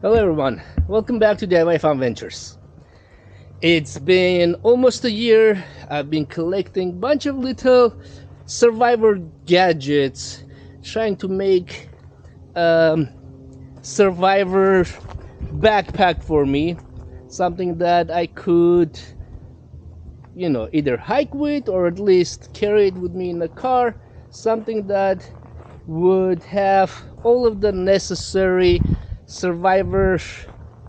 Hello everyone, welcome back to DIYFunVentures. It's been almost a year. I've been collecting a bunch of little survivor gadgets, trying to make survivor backpack for me, something that I could, either hike with or at least carry it with me in the car, something that would have all of the necessary survivor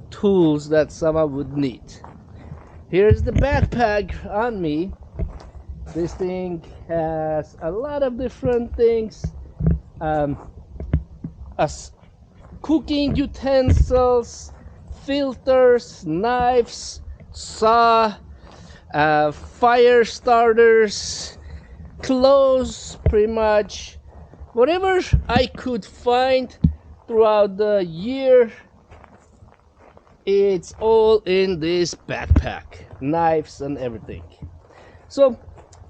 tools that someone would need. Here's the backpack on me. This thing has a lot of different things, as cooking utensils, filters, knives, saw, fire starters, clothes, pretty much whatever I could find throughout the year. It's all in this backpack, knives and everything. So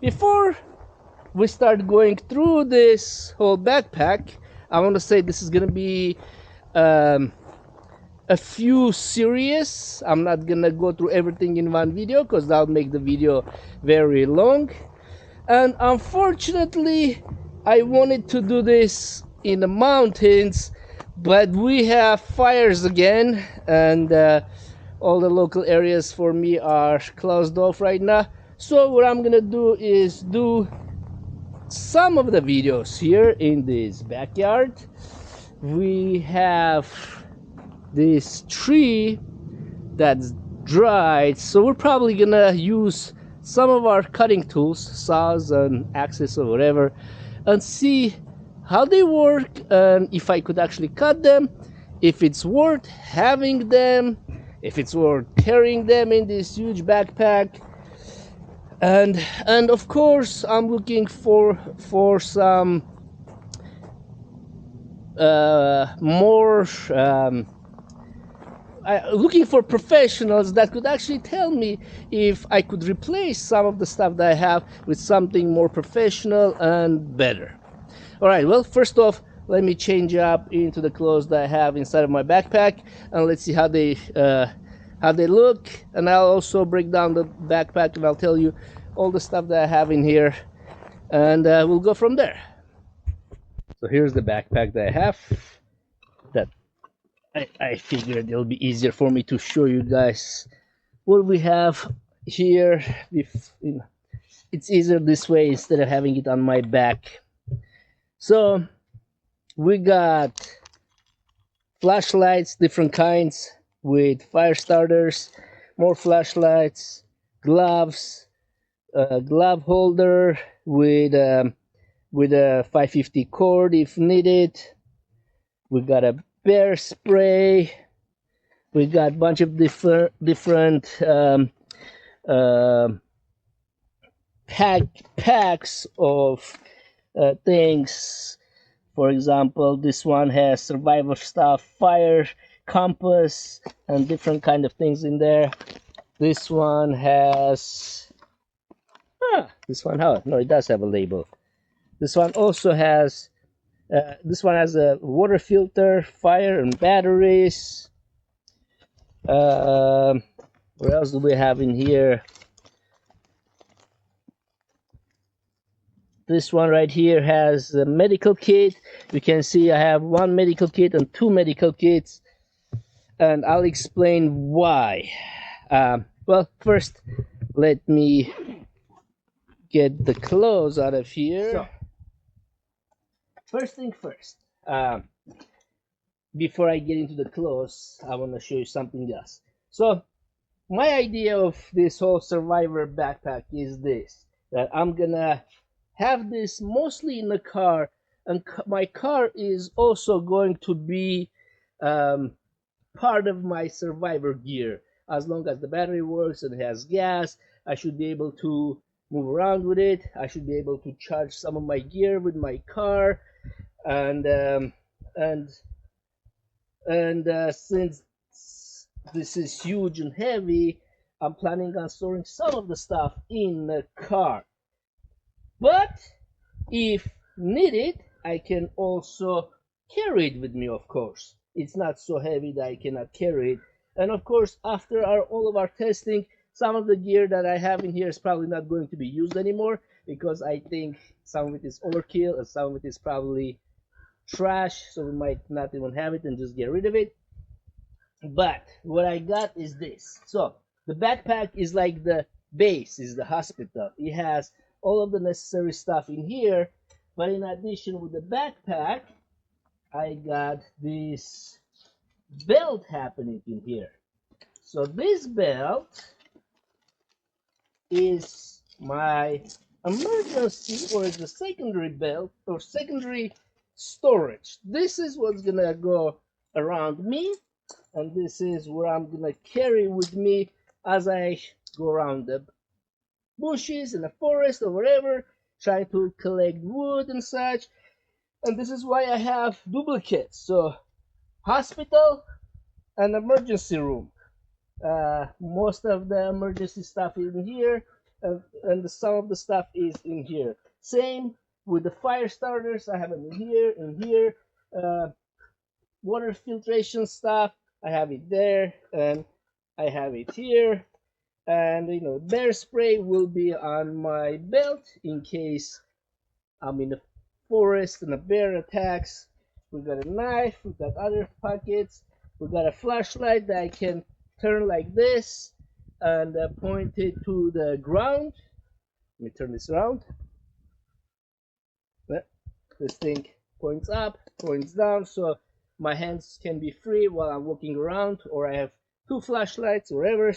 before we start going through this whole backpack, I want to say this is gonna be a few series. I'm not gonna go through everything in one video because that'll make the video very long, and unfortunately I wanted to do this in the mountains, but we have fires again, and all the local areas for me are closed off right now. So what I'm gonna do is do some of the videos here in this backyard. We have this tree that's dried, so we're probably gonna use some of our cutting tools, saws and axes or whatever, and see how they work and if I could actually cut them, if it's worth having them, if it's worth carrying them in this huge backpack. And of course I'm looking for some more looking for professionals that could actually tell me if I could replace some of the stuff that I have with something more professional and better. All right, well, first off, let me change up into the clothes that I have inside of my backpack, and let's see how they look. And I'll also break down the backpack and I'll tell you all the stuff that I have in here, and we'll go from there. So here's the backpack that I have, that I figured it'll be easier for me to show you guys what we have here. It's easier this way instead of having it on my back. So we got flashlights, different kinds, with fire starters, more flashlights, gloves, a glove holder with a 550 cord if needed. We got a bear spray. We got a bunch of different packs of things. For example, this one has survivor stuff, fire, compass, and different kind of things in there. This one has no, it does have a label. This one also has this one has a water filter, fire, and batteries. What else do we have in here? This one right here has a medical kit. You can see I have one medical kit and two medical kits, and I'll explain why. Well, first let me get the clothes out of here. So, first thing first, before I get into the clothes, I want to show you something else. So my idea of this whole survivor backpack is this, that I'm gonna have this mostly in the car, and my car is also going to be part of my survivor gear. As long as the battery works and it has gas, I should be able to move around with it. I should be able to charge some of my gear with my car, and since this is huge and heavy, I'm planning on storing some of the stuff in the car. But if needed, I can also carry it with me, of course. it's not so heavy that I cannot carry it. And of course, after all of our testing, some of the gear that I have in here is probably not going to be used anymore, because I think some of it is overkill and some of it is probably trash, so we might not even have it and just get rid of it. But what I got is this. So the backpack is like the base, is the hospital. It has all of the necessary stuff in here, but in addition with the backpack, I got this belt happening in here. So this belt is my emergency, or the secondary belt, or secondary storage. This is what's gonna go around me, and this is what I'm gonna carry with me as I go around the bushes in the forest or wherever, trying to collect wood and such. And this is why I have duplicates. So hospital and emergency room. Most of the emergency stuff is in here, and some of the stuff is in here. Same with the fire starters. I have them in here. Water filtration stuff, I have it there, and I have it here. And bear spray will be on my belt in case I'm in the forest and a bear attacks. We got a knife, we got other pockets, we got a flashlight that I can turn like this and point it to the ground. Let me turn this around. This thing points up, points down, so my hands can be free while I'm walking around, or I have two flashlights or whatever.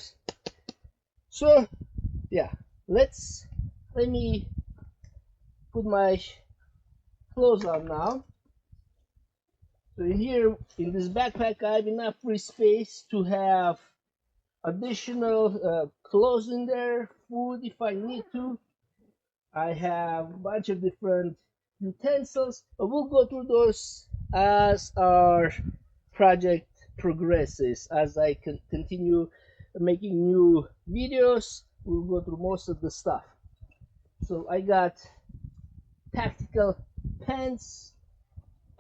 So yeah, let me put my clothes on now. So in here, in this backpack, I have enough free space to have additional clothes in there, food if I need to. I have a bunch of different utensils, but we'll go through those as our project progresses. As I continue making new videos, we'll go through most of the stuff. So I got tactical pants,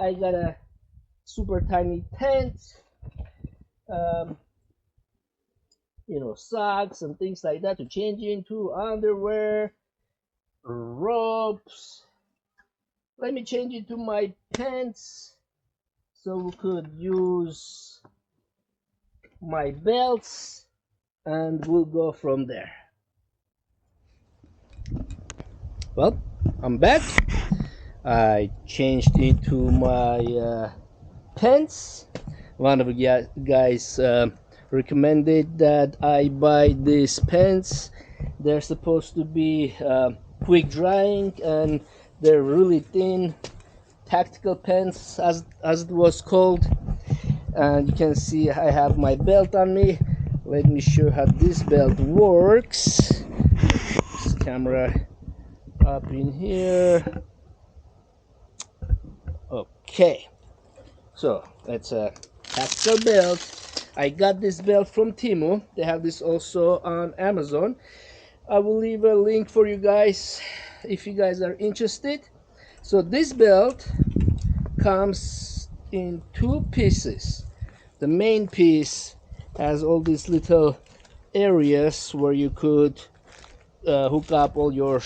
I got a super tiny tent, socks and things like that to change into, underwear, ropes. Let me change it to my pants so we could use my belts, and we'll go from there. Well, I'm back. I changed into my pants. One of the guys recommended that I buy these pants. They're supposed to be quick drying, and they're really thin, tactical pants as it was called. And you can see I have my belt on me. Let me show how this belt works. This camera up in here. Okay, so that's a tactical belt. I got this belt from Temu. They have this also on Amazon. I will leave a link for you guys if you guys are interested. So this belt comes in two pieces. The main piece has all these little areas where you could hook up all your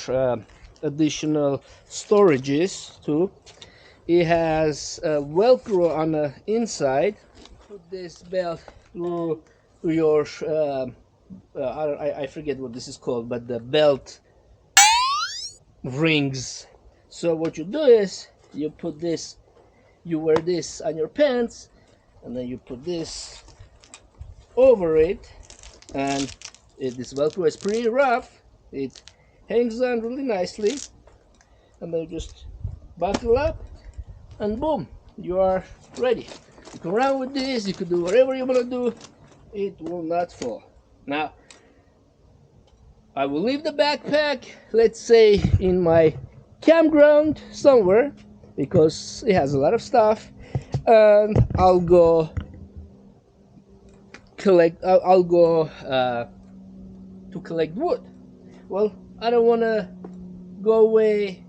additional storages to. It has Velcro on the inside. Put this belt through your I forget what this is called, but the belt rings. So what you do is you wear this on your pants, and then you put this over it, and this Velcro is pretty rough. It hangs on really nicely, and then you just buckle up, and boom, you are ready. You can run with this, you can do whatever you want to do, it will not fall. Now, I will leave the backpack, let's say, in my campground somewhere, because it has a lot of stuff, and I'll go to collect wood. Well, I don't want to go away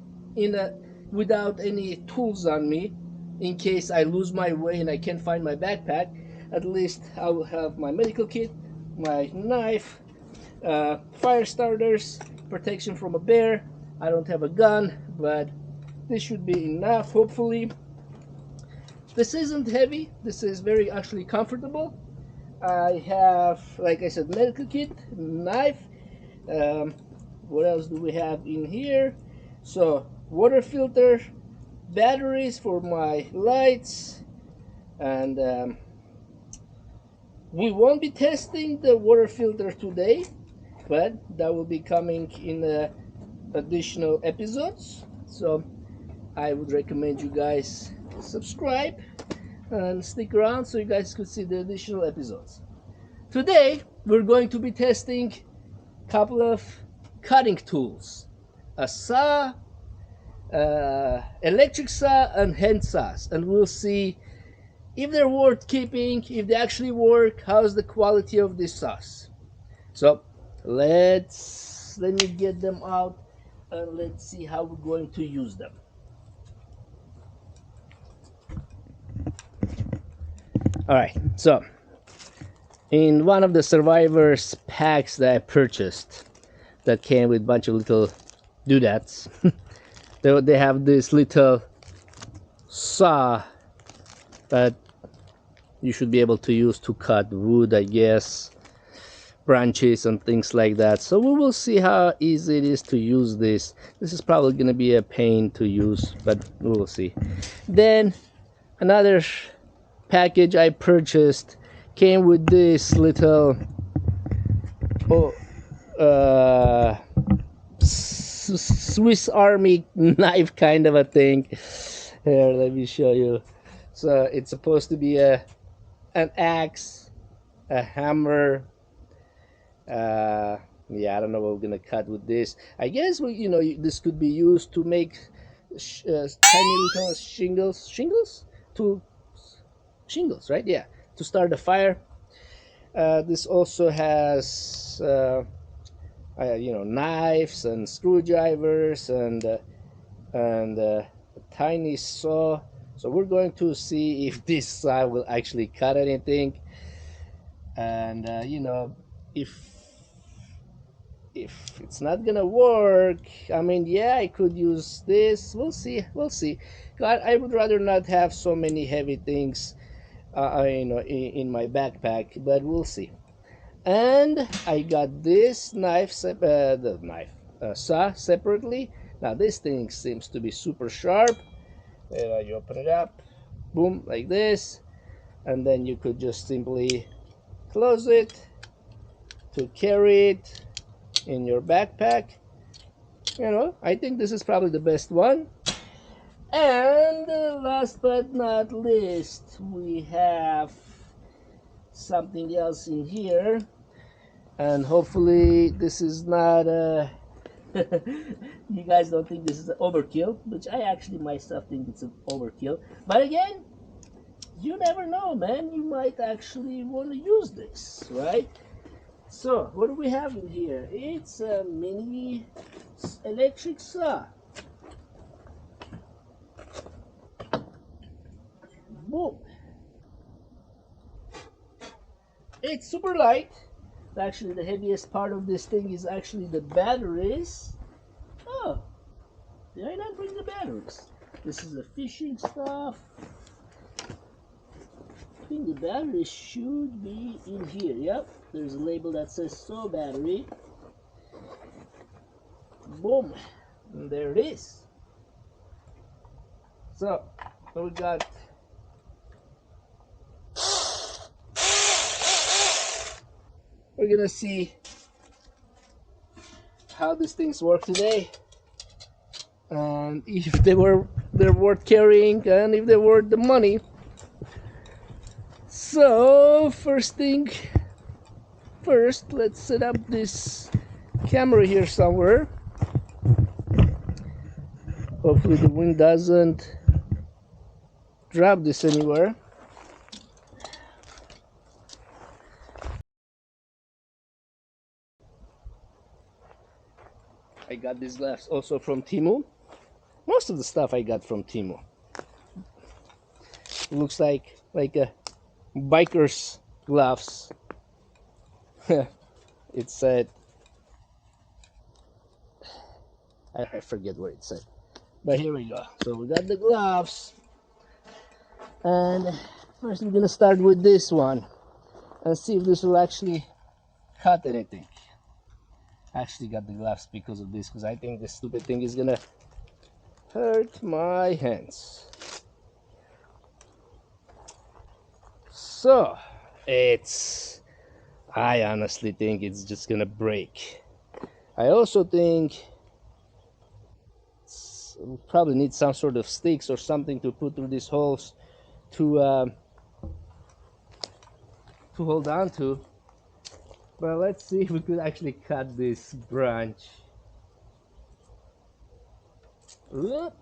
without any tools on me, in case I lose my way and I can't find my backpack. At least I will have my medical kit, my knife, fire starters, protection from a bear. I don't have a gun, but this should be enough, hopefully. This isn't heavy. This is very actually comfortable. I have, like I said, medical kit, knife. What else do we have in here? So, water filter, batteries for my lights, and we won't be testing the water filter today, but that will be coming in additional episodes. So I would recommend you guys subscribe and stick around so you guys could see the additional episodes. Today we're going to be testing a couple of cutting tools: a saw, electric saw, and hand saws, and we'll see if they're worth keeping, if they actually work, how's the quality of these saws. So let me get them out and let's see how we're going to use them. All right, so in one of the survivors packs that I purchased that came with a bunch of little doodads, they have this little saw that you should be able to use to cut wood, I guess, branches and things like that. So we will see how easy it is to use this. This is probably going to be a pain to use, but we will see. Then another package I purchased came with this little Swiss Army knife kind of a thing. Here, let me show you. So it's supposed to be an axe, a hammer. Yeah, I don't know what we're gonna cut with this. I guess this could be used to make tiny little shingles, right? Yeah, to start a fire. This also has knives and screwdrivers and a tiny saw. So we're going to see if this saw will actually cut anything, and if it's not gonna work, I mean, yeah, I could use this. We'll see. I would rather not have so many heavy things in my backpack, but we'll see. And I got this saw separately. Now this thing seems to be super sharp. You open it up, boom, like this, and then you could just simply close it to carry it in your backpack. I think this is probably the best one. And last but not least, we have something else in here, and hopefully this is not you guys don't think this is an overkill, which I actually myself think it's an overkill, but again, you never know, man. You might actually want to use this, right? So what do we have in here? It's a mini electric saw. Boom. It's super light. Actually, the heaviest part of this thing is actually the batteries. Oh, did I not bring the batteries? This is the fishing stuff. I think the batteries should be in here. Yep, there's a label that says "so battery." Boom, and there it is. So what we got? We're gonna see how these things work today, and if they're worth carrying, and if they're worth the money. So first thing first, let's set up this camera here somewhere. Hopefully the wind doesn't drop this anywhere. I got these gloves also from Temu. Most of the stuff I got from Temu. It looks like a biker's gloves. It said, I forget what it said, but here we go. So we got the gloves, and first we're gonna start with this one and see if this will actually cut anything. I actually got the gloves because of this, because I think this stupid thing is gonna hurt my hands. So I honestly think it's just gonna break. I also think we probably need some sort of sticks or something to put through these holes to hold on to. But let's see if we could actually cut this branch. Oop.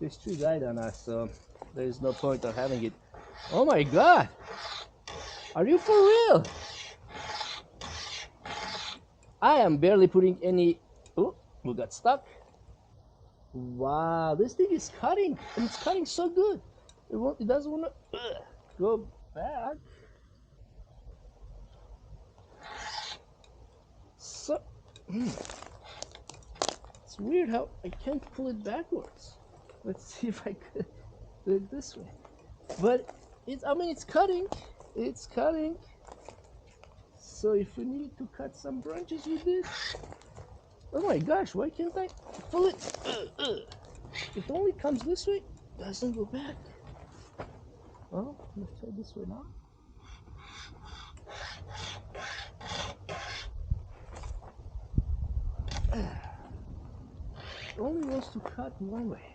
This tree died on us, so there is no point of having it. Oh my god! Are you for real? I am barely putting any... Oh, we got stuck. Wow, this thing is cutting, and it's cutting so good. It doesn't want to go back. So it's weird how I can't pull it backwards. Let's see if I could do it this way. But I mean, it's cutting. It's cutting. So if we need to cut some branches with this, oh my gosh, why can't I pull it? It only comes this way, doesn't go back. Well, let's try this way now. It only wants to cut one way.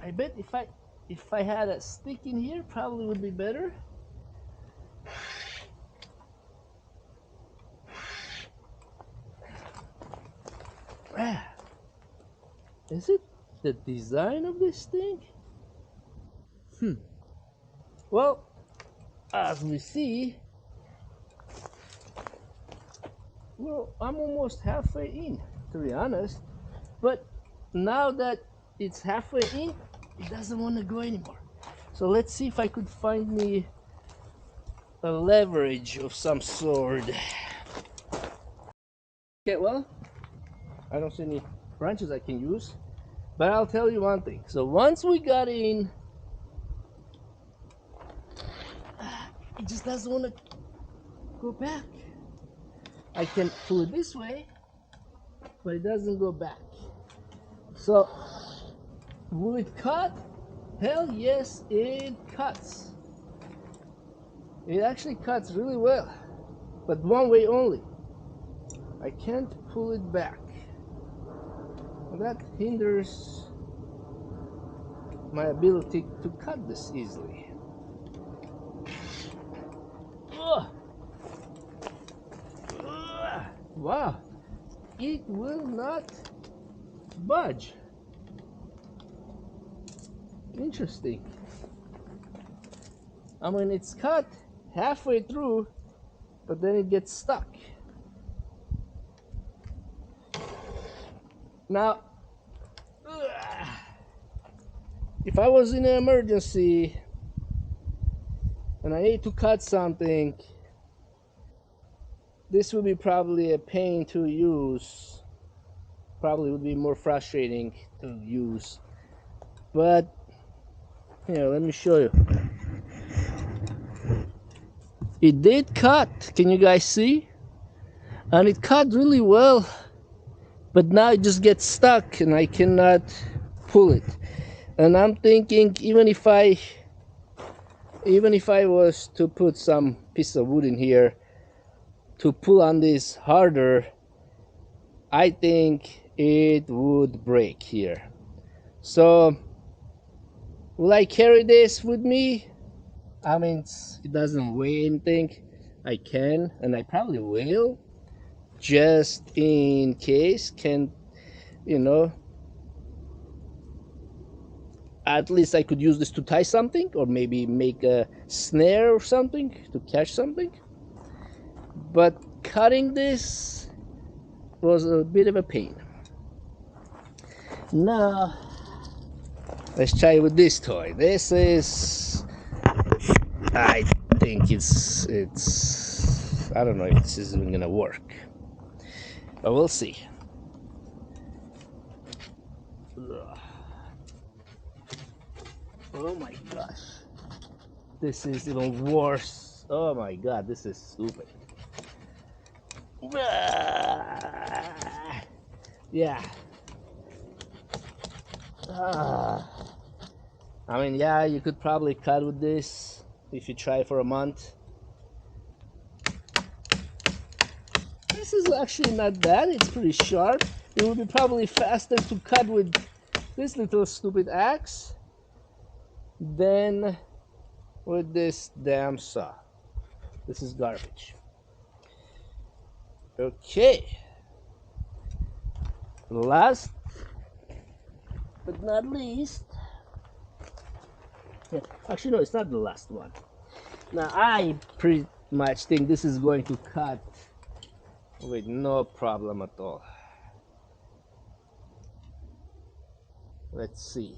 I bet if I had a stick in here, probably would be better. Is it the design of this thing? Well, as we see, well, I'm almost halfway in, to be honest. But now that it's halfway in, it doesn't want to go anymore. So let's see if I could find me a leverage of some sort. Okay, well, I don't see any branches I can use, but I'll tell you one thing. So once we got in, it just doesn't want to go back. I can pull it this way, but it doesn't go back. So will it cut? Hell yes, it cuts. It actually cuts really well, but one way only. I can't pull it back. That hinders my ability to cut this easily. Ugh. Ugh. Wow, it will not budge. Interesting. I mean, it's cut halfway through, but then it gets stuck. Now, if I was in an emergency and I need to cut something, this would be probably a pain to use. Probably would be more frustrating to use. But here, let me show you. It did cut. Can you guys see? And it cut really well. But now it just gets stuck and I cannot pull it. And I'm thinking, even if I was to put some piece of wood in here to pull on this harder, I think it would break here. So will I carry this with me? I mean, it doesn't weigh anything. I can, and I probably will, just in case. Can, you know, at least I could use this to tie something, or maybe make a snare or something to catch something. But cutting this was a bit of a pain. Now Let's try with this toy. This is, I think it's I don't know if this is even gonna work, but we'll see. Ugh. Oh my gosh, this is even worse. Oh my god, this is stupid. Yeah. I mean, yeah, you could probably cut with this if you try for a month. This is actually not bad. It's pretty sharp. It would be probably faster to cut with this little stupid axe than with this damn saw. This is garbage. Okay. Last but not least. Yeah, actually, no, it's not the last one. Now, I pretty much think this is going to cut with no problem at all. Let's see.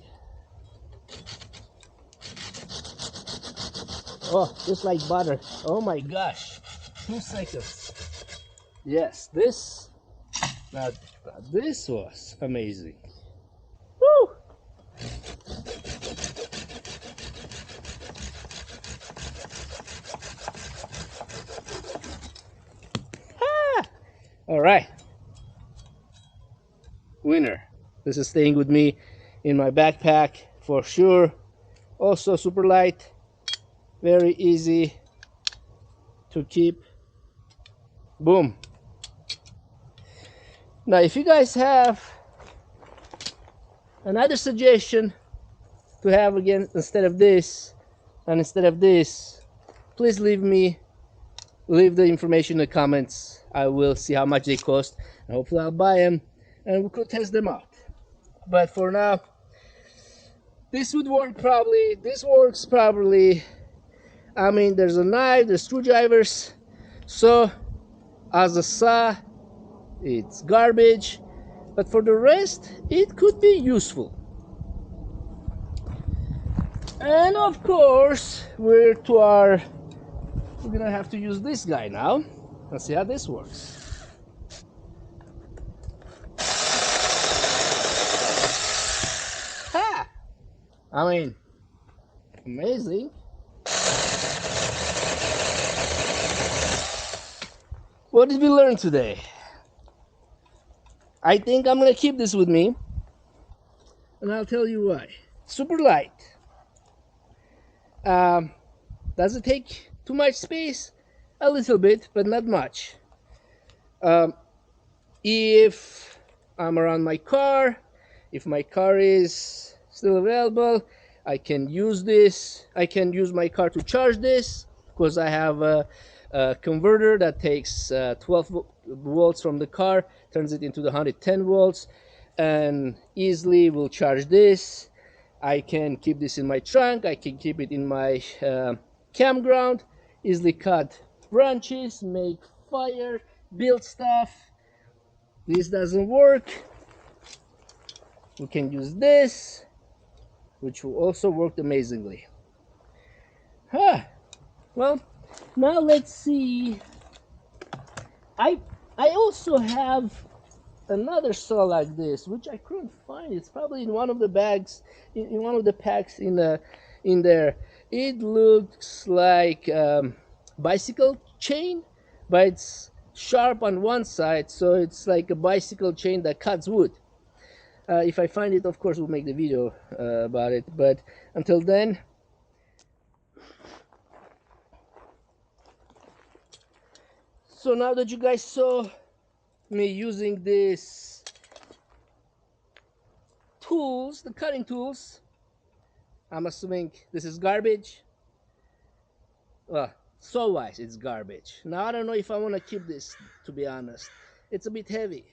Oh, just like butter. Oh my gosh. 2 seconds. Yes, this. Now, this was amazing. Woo! Ah! All right. Winner. This is staying with me in my backpack for sure. Also super light. Very easy to keep. Boom. Now, if you guys have another suggestion to have again instead of this and instead of this, please leave the information in the comments. I will see how much they cost and hopefully I'll buy them and we could test them out. But for now, this would work probably. This works probably. I mean, there's a knife, there's screwdrivers. So as a saw, it's garbage, but for the rest it could be useful. And of course we're gonna have to use this guy now. Let's see how this works. Ha! I mean, amazing. What did we learn today? I think I'm gonna keep this with me, and I'll tell you why. Super light. Does it take too much space? A little bit, but not much. If I'm around my car, if my car is still available, I can use this. I can use my car to charge this because I have a converter that takes 12 volts from the car, turns it into the 110 volts, and easily will charge this. I can keep this in my trunk. I can keep it in my campground, easily cut branches, make fire, build stuff. This doesn't work. We can use this, which will also work amazingly. Well, now let's see. I also have another saw like this, which I couldn't find. It's probably in one of the bags, in one of the packs in there. It looks like bicycle chain, but it's sharp on one side, so it's like a bicycle chain that cuts wood. If I find it, of course, we'll make the video about it. But until then, so now that you guys saw me using these tools, the cutting tools, I'm assuming this is garbage. Well, saw-wise, it's garbage. Now, I don't know if I want to keep this, to be honest. It's a bit heavy.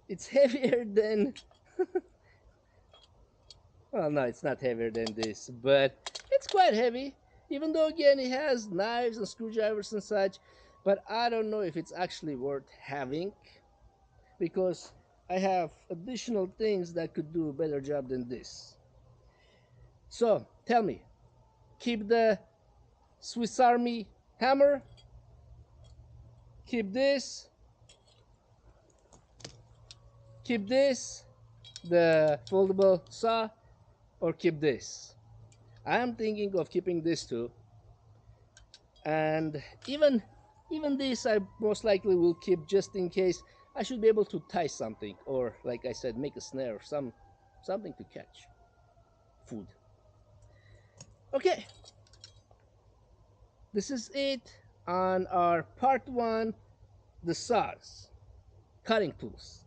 It's heavier than... Well, no, it's not heavier than this, but it's quite heavy. Even though, again, it has knives and screwdrivers and such. But I don't know if it's actually worth having, because I have additional things that could do a better job than this. So tell me, keep the Swiss Army hammer, keep this, the foldable saw, or keep this. I'm thinking of keeping this too, and even this I most likely will keep just in case. I should be able to tie something, or like I said, make a snare or something to catch food. Okay, this is it on our part one, the saws, cutting tools.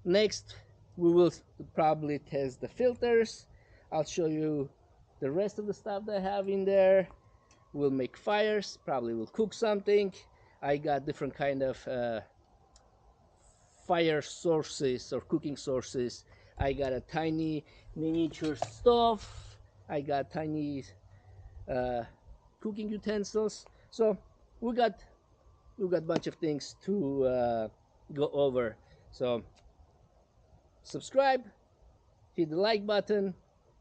Next, we will probably test the filters. I'll show you the rest of the stuff that I have in there. We'll make fires, probably we'll cook something. I got different kind of fire sources or cooking sources. I got a tiny miniature stove. I got tiny uh, cooking utensils. So we got a bunch of things to go over. So subscribe, hit the like button,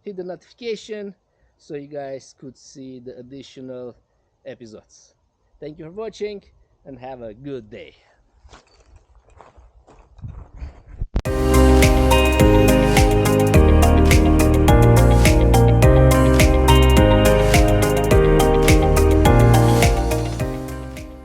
hit the notification so you guys could see the additional episodes. Thank you for watching and have a good day.